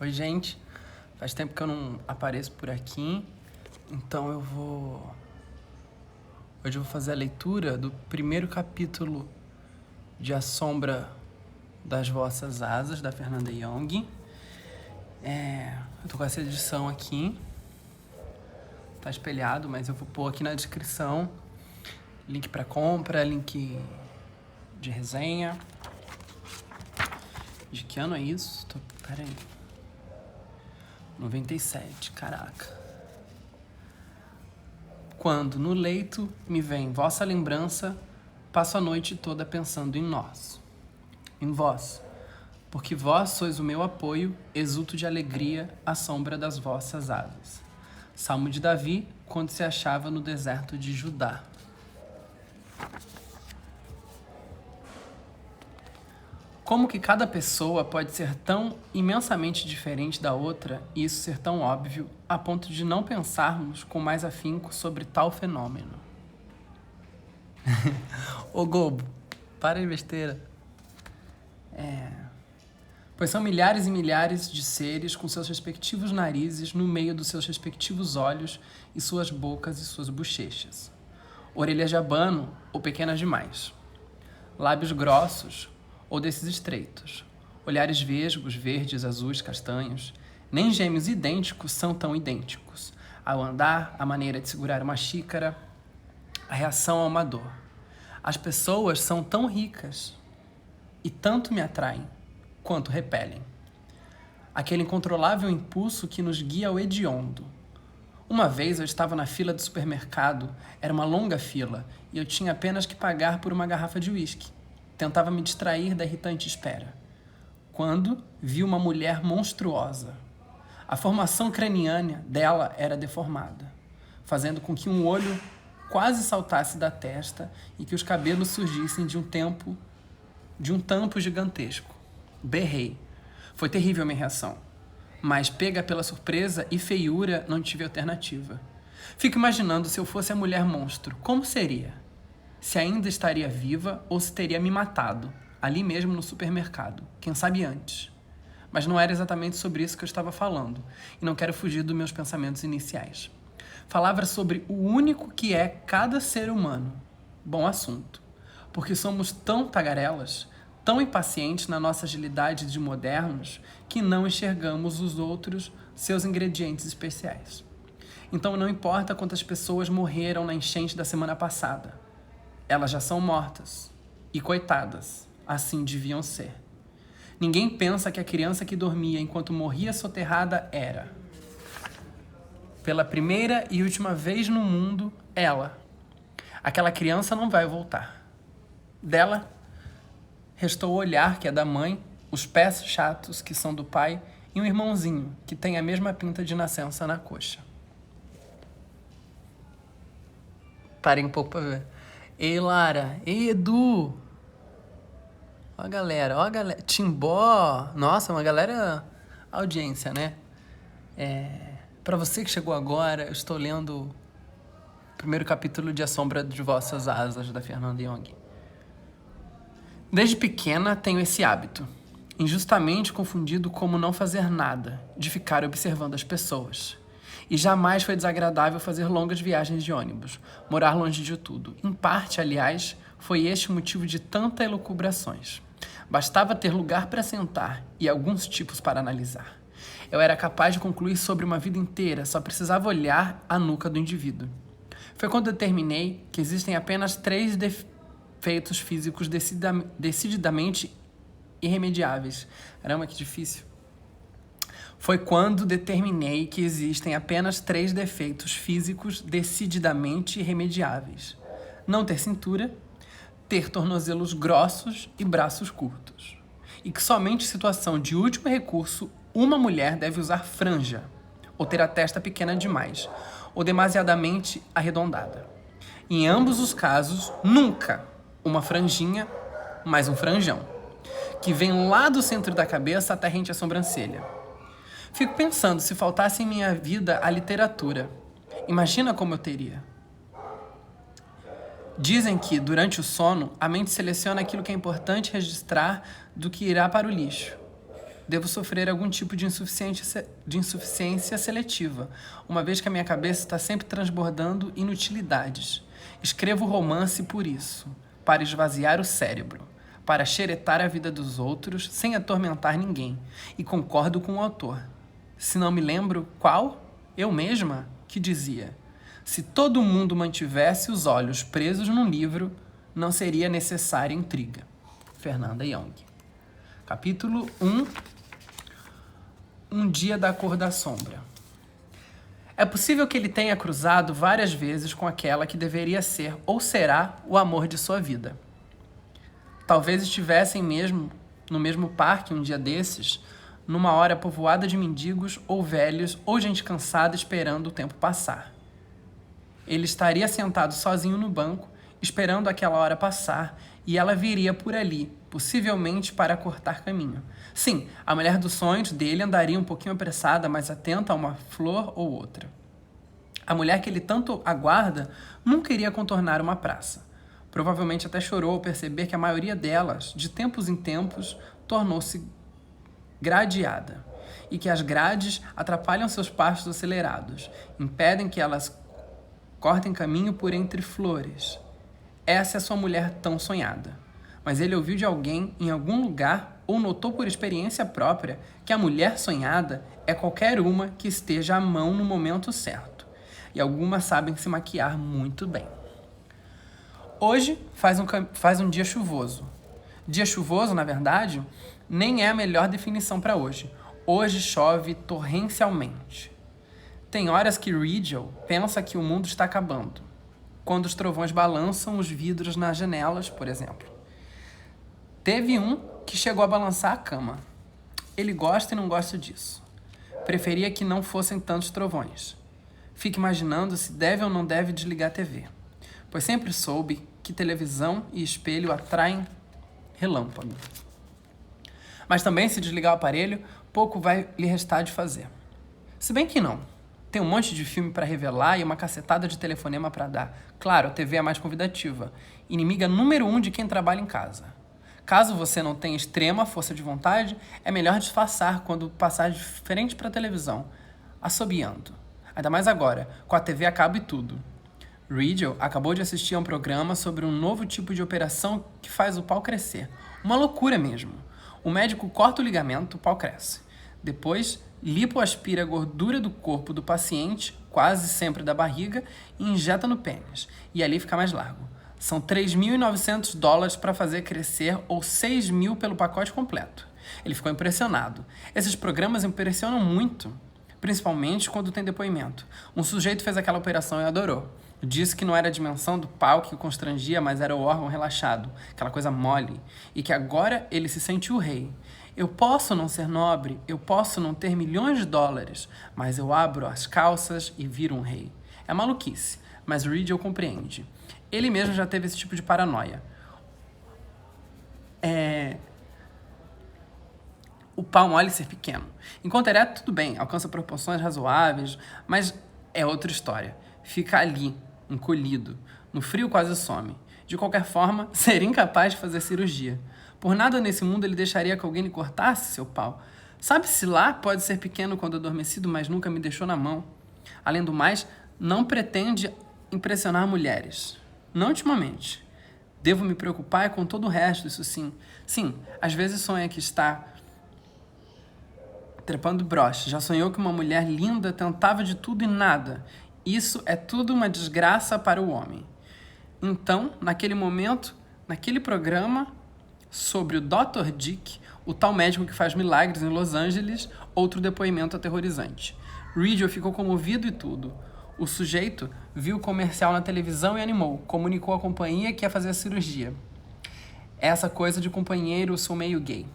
Oi, gente. Faz tempo que eu não apareço por aqui, então Hoje eu vou fazer a leitura do primeiro capítulo de A Sombra das Vossas Asas, da Fernanda Young. Eu tô com essa edição aqui. Tá espelhado, mas eu vou pôr aqui na descrição link pra compra, link de resenha. De que ano é isso? Pera aí. 97, caraca. Quando no leito me vem vossa lembrança, passo a noite toda pensando em vós, porque vós sois o meu apoio, exulto de alegria à sombra das vossas asas. Salmo de Davi, quando se achava no deserto de Judá. Como que cada pessoa pode ser tão imensamente diferente da outra e isso ser tão óbvio a ponto de não pensarmos com mais afinco sobre tal fenômeno? Ô Gobo, para de besteira. Pois são milhares e milhares de seres com seus respectivos narizes no meio dos seus respectivos olhos e suas bocas e suas bochechas. Orelhas de abano ou pequenas demais. Lábios grossos ou desses estreitos. Olhares vesgos, verdes, azuis, castanhos. Nem gêmeos idênticos são tão idênticos. Ao andar, a maneira de segurar uma xícara, a reação a uma dor. As pessoas são tão ricas e tanto me atraem quanto repelem. Aquele incontrolável impulso que nos guia ao hediondo. Uma vez eu estava na fila do supermercado, era uma longa fila, e eu tinha apenas que pagar por uma garrafa de uísque. Tentava me distrair da irritante espera. Quando vi uma mulher monstruosa. A formação craniana dela era deformada, fazendo com que um olho quase saltasse da testa e que os cabelos surgissem de um tampo gigantesco. Berrei. Foi terrível a minha reação. Mas, pega pela surpresa e feiura, não tive alternativa. Fico imaginando se eu fosse a mulher monstro. Como seria? Se ainda estaria viva ou se teria me matado, ali mesmo no supermercado. Quem sabe antes. Mas não era exatamente sobre isso que eu estava falando, e não quero fugir dos meus pensamentos iniciais. Falava sobre o único que é cada ser humano. Bom assunto. Porque somos tão tagarelas, tão impacientes na nossa agilidade de modernos, que não enxergamos os outros, seus ingredientes especiais. Então não importa quantas pessoas morreram na enchente da semana passada. Elas já são mortas. E coitadas, assim deviam ser. Ninguém pensa que a criança que dormia enquanto morria soterrada era, pela primeira e última vez no mundo, ela. Aquela criança não vai voltar. Dela, restou o olhar que é da mãe, os pés chatos que são do pai e um irmãozinho que tem a mesma pinta de nascença na coxa. Parem um pouco pra ver. Ei, Lara. Ei, Edu. Ó a galera. Timbó. Nossa, uma galera audiência, né? Pra você que chegou agora, eu estou lendo o primeiro capítulo de A Sombra de Vossas Asas, da Fernanda Young. Desde pequena tenho esse hábito, injustamente confundido como não fazer nada, de ficar observando as pessoas. E jamais foi desagradável fazer longas viagens de ônibus, morar longe de tudo. Em parte, aliás, foi este o motivo de tantas elucubrações. Bastava ter lugar para sentar e alguns tipos para analisar. Eu era capaz de concluir sobre uma vida inteira, só precisava olhar a nuca do indivíduo. Foi quando determinei que existem apenas 3 defeitos físicos decididamente irremediáveis. Caramba, que difícil. Foi quando determinei que existem apenas 3 defeitos físicos decididamente irremediáveis. Não ter cintura, ter tornozelos grossos e braços curtos. E que somente em situação de último recurso, uma mulher deve usar franja, ou ter a testa pequena demais, ou demasiadamente arredondada. Em ambos os casos, nunca uma franjinha, mas um franjão, que vem lá do centro da cabeça até rente à sobrancelha. Fico pensando, se faltasse em minha vida a literatura, imagina como eu teria. Dizem que, durante o sono, a mente seleciona aquilo que é importante registrar do que irá para o lixo. devo sofrer algum tipo de insuficiência seletiva, uma vez que a minha cabeça está sempre transbordando inutilidades. Escrevo romance por isso, para esvaziar o cérebro, para xeretar a vida dos outros sem atormentar ninguém, e concordo com o autor. Se não me lembro qual, eu mesma, que dizia: se todo mundo mantivesse os olhos presos num livro, não seria necessária intriga. Fernanda Young. Capítulo 1. Um dia da cor da sombra. É possível que ele tenha cruzado várias vezes com aquela que deveria ser ou será o amor de sua vida. Talvez estivessem mesmo no mesmo parque um dia desses, numa hora povoada de mendigos ou velhos ou gente cansada esperando o tempo passar. Ele estaria sentado sozinho no banco, esperando aquela hora passar, e ela viria por ali, possivelmente para cortar caminho. Sim, a mulher dos sonhos dele andaria um pouquinho apressada, mas atenta a uma flor ou outra. A mulher que ele tanto aguarda nunca iria contornar uma praça. Provavelmente até chorou ao perceber que a maioria delas, de tempos em tempos, tornou-se gradeada, e que as grades atrapalham seus passos acelerados, impedem que elas cortem caminho por entre flores. Essa é sua mulher tão sonhada. Mas ele ouviu de alguém em algum lugar ou notou por experiência própria que a mulher sonhada é qualquer uma que esteja à mão no momento certo. E algumas sabem se maquiar muito bem. Hoje faz um dia chuvoso. Dia chuvoso, na verdade, nem é a melhor definição para hoje. Hoje chove torrencialmente. Tem horas que Rigel pensa que o mundo está acabando, quando os trovões balançam os vidros nas janelas, por exemplo. Teve um que chegou a balançar a cama. Ele gosta e não gosta disso. Preferia que não fossem tantos trovões. Fica imaginando se deve ou não deve desligar a TV, pois sempre soube que televisão e espelho atraem relâmpago. Mas também, se desligar o aparelho, pouco vai lhe restar de fazer. Se bem que não. Tem um monte de filme para revelar e uma cacetada de telefonema para dar. Claro, a TV é mais convidativa. Inimiga número 1 de quem trabalha em casa. Caso você não tenha extrema força de vontade, é melhor disfarçar quando passar de frente para a televisão, assobiando. Ainda mais agora, com a TV a cabo e tudo. Rigel acabou de assistir a um programa sobre um novo tipo de operação que faz o pau crescer. Uma loucura mesmo. O médico corta o ligamento, o pau cresce. Depois, lipoaspira a gordura do corpo do paciente, quase sempre da barriga, e injeta no pênis. E ali fica mais largo. São $3.900 para fazer crescer ou $6.000 pelo pacote completo. Ele ficou impressionado. Esses programas impressionam muito, principalmente quando tem depoimento. Um sujeito fez aquela operação e adorou. Disse que não era a dimensão do pau que o constrangia, mas era o órgão relaxado, aquela coisa mole, e que agora ele se sente o rei. Eu posso não ser nobre, eu posso não ter milhões de dólares, mas eu abro as calças e viro um rei. É maluquice, mas Rigel compreende. Ele mesmo já teve esse tipo de paranoia. O pau mole ser pequeno. Enquanto ereto, tudo bem, alcança proporções razoáveis, mas é outra história. Fica ali, encolhido. No frio quase some. De qualquer forma, seria incapaz de fazer cirurgia. Por nada nesse mundo ele deixaria que alguém lhe cortasse seu pau. Sabe-se lá, pode ser pequeno quando adormecido, mas nunca me deixou na mão. Além do mais, não pretende impressionar mulheres. Não ultimamente. Devo me preocupar com todo o resto, isso sim. Sim, às vezes sonha que está trepando broche. Já sonhou que uma mulher linda tentava de tudo e nada. Isso é tudo uma desgraça para o homem. Então, naquele momento, naquele programa sobre o Dr. Dick, o tal médico que faz milagres em Los Angeles, outro depoimento aterrorizante. Rigel ficou comovido e tudo. O sujeito viu o comercial na televisão e animou. Comunicou à companhia que ia fazer a cirurgia. Essa coisa de companheiro, sou meio gay.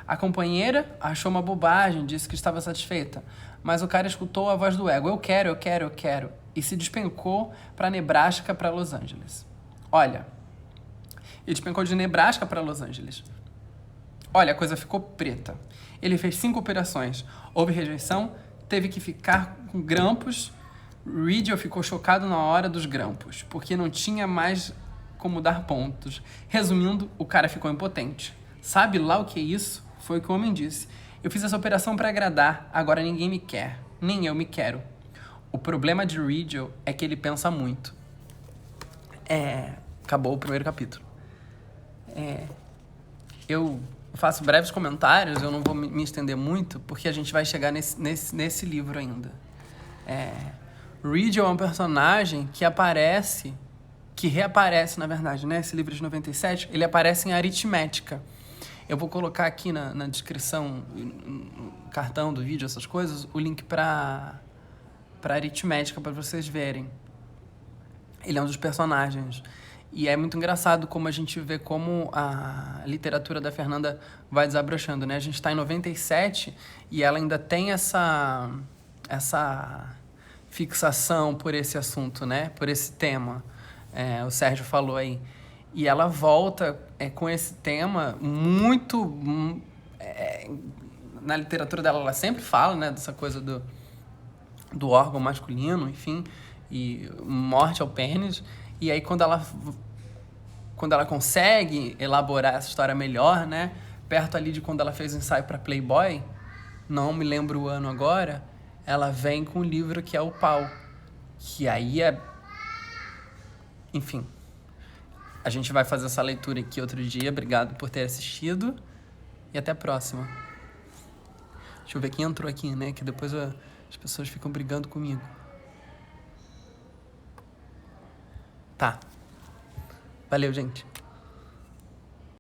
A companheira achou uma bobagem, disse que estava satisfeita. Mas o cara escutou a voz do ego. Eu quero, eu quero, eu quero. E se despencou para Nebraska, para Los Angeles. Olha, ele despencou de Nebraska para Los Angeles. Olha, a coisa ficou preta. Ele fez 5 operações. Houve rejeição, teve que ficar com grampos. Rigel ficou chocado na hora dos grampos, porque não tinha mais como dar pontos. Resumindo, o cara ficou impotente. Sabe lá o que é isso? Foi o que o homem disse. Eu fiz essa operação para agradar, agora ninguém me quer, nem eu me quero. O problema de Riegel é que ele pensa muito. Acabou o primeiro capítulo. Eu faço breves comentários, eu não vou me estender muito, porque a gente vai chegar nesse livro ainda. Riegel é um personagem que reaparece, na verdade, né? Esse livro de 97, ele aparece em Aritmética. Eu vou colocar aqui na descrição, no cartão do vídeo, essas coisas, o link para Aritmética, para vocês verem. Ele é um dos personagens. E é muito engraçado como a gente vê como a literatura da Fernanda vai desabrochando, né? A gente está em 97 e ela ainda tem essa fixação por esse assunto, né? Por esse tema. O Sérgio falou aí. E ela volta com esse tema muito... na literatura dela, ela sempre fala, né? Dessa coisa do órgão masculino, enfim, e morte ao pênis. E aí, quando ela consegue elaborar essa história melhor, né? Perto ali de quando ela fez o ensaio para Playboy, não me lembro o ano agora, ela vem com um livro que é O Pau. Que aí Enfim, a gente vai fazer essa leitura aqui outro dia. Obrigado por ter assistido e até a próxima. Deixa eu ver quem entrou aqui, né? Que depois as pessoas ficam brigando comigo. Tá. Valeu, gente.